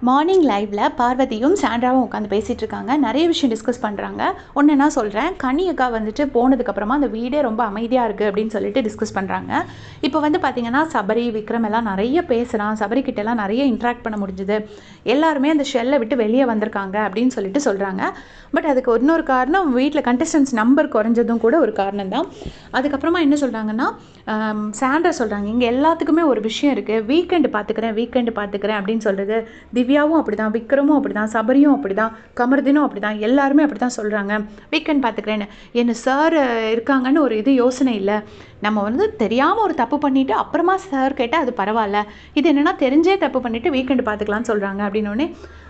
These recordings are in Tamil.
மார்னிங் லைவ்ல பார்வதியும் சாண்ட்ராவும் உட்காந்து பேசிகிட்டு இருக்காங்க. நிறைய விஷயம் டிஸ்கஸ் பண்ணுறாங்க. ஒன்று நான் சொல்கிறேன், கனி அக்கா வந்துட்டு போனதுக்கப்புறமா அந்த வீடே ரொம்ப அமைதியாக இருக்குது அப்படின்னு சொல்லிட்டு டிஸ்கஸ் பண்ணுறாங்க. இப்போ வந்து பார்த்திங்கன்னா சபரி விக்ரம் எல்லாம் நிறைய பேசுகிறான், சபரிக்கிட்டெல்லாம் நிறைய இன்ட்ராக்ட் பண்ண முடிஞ்சுது, எல்லாருமே அந்த ஷெல்லை விட்டு வெளியே வந்திருக்காங்க அப்படின்னு சொல்லிட்டு சொல்கிறாங்க. பட் அதுக்கு இன்னொரு காரணம் வீட்டில் கண்டஸ்டன்ஸ் நம்பர் குறைஞ்சதும் கூட ஒரு காரணம் தான். அதுக்கப்புறமா என்ன சொல்கிறாங்கன்னா, சாண்ட்ரா சொல்கிறாங்க, இங்கே எல்லாத்துக்குமே ஒரு விஷயம் இருக்குது, வீக்கெண்டு பார்த்துக்கிறேன் அப்படின்னு சொல்கிறது. திவ்யாவும் அப்படி தான், விக்ரமும் அப்படி தான், சபரியும் அப்படி தான், கமர்தினும் அப்படி தான், எல்லாருமே அப்படி தான் சொல்கிறாங்க. வீக்கெண்ட் பார்த்துக்கிறேன்னு என்ன சார் இருக்காங்கன்னு ஒரு இது யோசனை இல்லை. நம்ம வந்து தெரியாமல் ஒரு தப்பு பண்ணிவிட்டு அப்புறமா சார் கேட்டால் அது பரவாயில்ல. இது என்னென்னா தெரிஞ்சே தப்பு பண்ணிவிட்டு வீக்கெண்டு பார்த்துக்கலான்னு சொல்கிறாங்க. அப்படின்னோடனே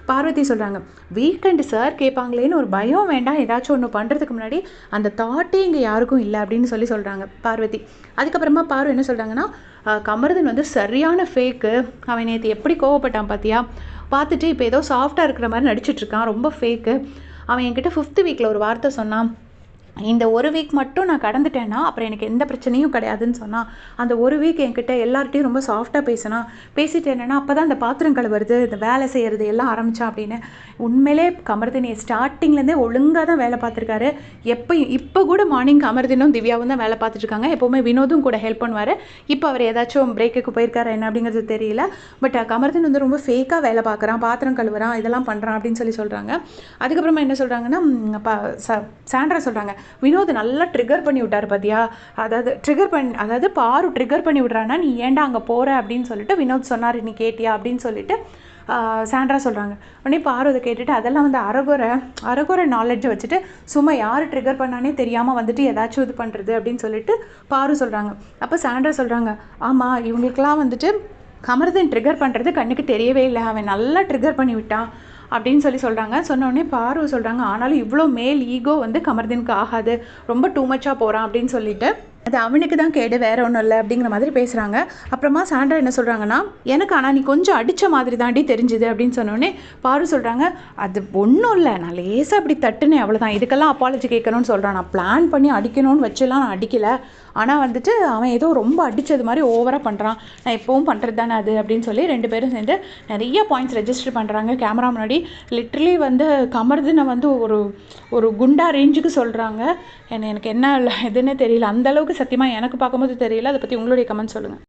பார்வதி சொல்கிறாங்க, வீக்கெண்டு சார் கேட்பாங்களேன்னு ஒரு பயம் வேண்டாம், ஏதாச்சும் ஒன்று பண்ணுறதுக்கு முன்னாடி அந்த தாட்டே இங்கே யாருக்கும் இல்லை அப்படின்னு சொல்கிறாங்க பார்வதி. அதுக்கப்புறமா பார்வதி என்ன சொல்கிறாங்கன்னா, கமர்தன் வந்து சரியான ஃபேக்கு, அவன் நேற்று எப்படி கோவப்பட்டான் பார்த்தியா, பார்த்துட்டு இப்போ ஏதோ சாஃப்டாக இருக்கிற மாதிரி நடிச்சிட்ருக்கான், ரொம்ப ஃபேக்கு. அவன் என்கிட்ட 5th வீக்கில் ஒரு வார்த்தை சொன்னான், இந்த ஒரு வீக் மட்டும் நான் கடந்துட்டேன்னா அப்புறம் எனக்கு எந்த பிரச்சனையும் கிடையாதுன்னு சொன்னால், அந்த ஒரு வீக் என்கிட்ட எல்லார்ட்டையும் ரொம்ப சாஃப்டாக பேசிட்டு என்னென்னா அப்போ தான் அந்த பாத்திரம் கழுவுறது, இந்த வேலை செய்கிறது எல்லாம் ஆரம்பித்தான் அப்படின்னு. உண்மையிலே கமர்தினி ஸ்டார்டிங்லேருந்தே ஒழுங்காக தான் வேலை பார்த்துருக்காரு. இப்போ கூட மார்னிங் கமர்தினும் திவ்யாவும் தான் வேலை பார்த்துட்ருக்காங்க. எப்போவுமே வினோதும் கூட ஹெல்ப் பண்ணுவார். இப்போ அவர் ஏதாச்சும் பிரேக்குக்கு போயிருக்காரு என்ன அப்படிங்கிறது தெரியல. பட் கமர்தின் வந்து ரொம்ப ஃபேக்காக வேலை பார்க்குறான், பாத்திரம் கழுவுறான், இதெல்லாம் பண்ணுறான் அப்படின்னு சொல்கிறாங்க. அதுக்கப்புறமா என்ன சொல்கிறாங்கன்னா, சாண்ட்ரா சொல்கிறாங்க, வினோத் நல்லா ட்ரிகர் பண்ணி விட்டார் பார்த்தியா, அதாவது பாரு ட்ரிகர் பண்ணி விட்றான்னா நீ ஏன்டா அங்கே போகிற அப்படின்னு சொல்லிட்டு வினோத் சொன்னார், நீ கேட்டியா அப்படின்னு சொல்லிட்டு சாண்ட்ரா சொல்கிறாங்க. உடனே பாரு அதை கேட்டுட்டு, அதெல்லாம் வந்து அறகுறை நாலேஜை வச்சுட்டு சும்மா யார் ட்ரிகர் பண்ணானே தெரியாமல் வந்துட்டு ஏதாச்சும் இது பண்ணுறது அப்படின்னு சொல்லிட்டு பாரு சொல்கிறாங்க. அப்போ சாண்ட்ரா சொல்கிறாங்க, ஆமாம் இவங்களுக்கெல்லாம் வந்துட்டு கமர்தன் ட்ரிகர் பண்ணுறது கண்ணுக்கு தெரியவே இல்லை, அவன் நல்லா ட்ரிகர் பண்ணி விட்டான் அப்படின்னு சொல்கிறாங்க. சொன்னோடனே பார்வை சொல்கிறாங்க, ஆனாலும் இவ்வளோ மேல் ஈகோ வந்து கமர்தனுக்கு ஆகாது, ரொம்ப டூ மச்சாக போகிறான் அப்படின்னு சொல்லிட்டு, அது அவனுக்கு தான் கேடு, வேற ஒன்றும் இல்லை அப்படிங்கிற மாதிரி பேசுகிறாங்க. அப்புறமா சாண்ட்ரா என்ன சொல்கிறாங்கன்னா, எனக்கு ஆனால் நீ கொஞ்சம் அடித்த மாதிரி தாண்டி தெரிஞ்சுது அப்படின்னு சொன்னோடனே பாரு சொல்கிறாங்க, அது ஒன்றும் இல்லை, நான் லேசாக அப்படி தட்டுனேன் அவ்வளோதான், இதுக்கெல்லாம் அப்பாலஜி கேட்கணும்னு சொல்கிறான், நான் பிளான் பண்ணி அடிக்கணும்னு வச்சுலாம் நான் அடிக்கலை, ஆனால் வந்துட்டு அவன் ஏதோ ரொம்ப அடித்தது மாதிரி ஓவராக பண்ணுறான், நான் எப்போவும் பண்ணுறது தானே அது அப்படின்னு சொல்லி 2 பேரும் சேர்ந்து நிறைய பாயிண்ட்ஸ் ரெஜிஸ்டர் பண்ணுறாங்க கேமரா முன்னாடி. லிட்ரலி வந்து கமர்தினை வந்து ஒரு குண்டா ரேஞ்சுக்கு சொல்கிறாங்க. எனக்கு என்ன இதுன்னே தெரியல, அந்தளவுக்கு சத்தியமாக எனக்கு பார்க்கும்போது தெரியல. அதை பற்றி உங்களுடைய கமெண்ட் சொல்லுங்கள்.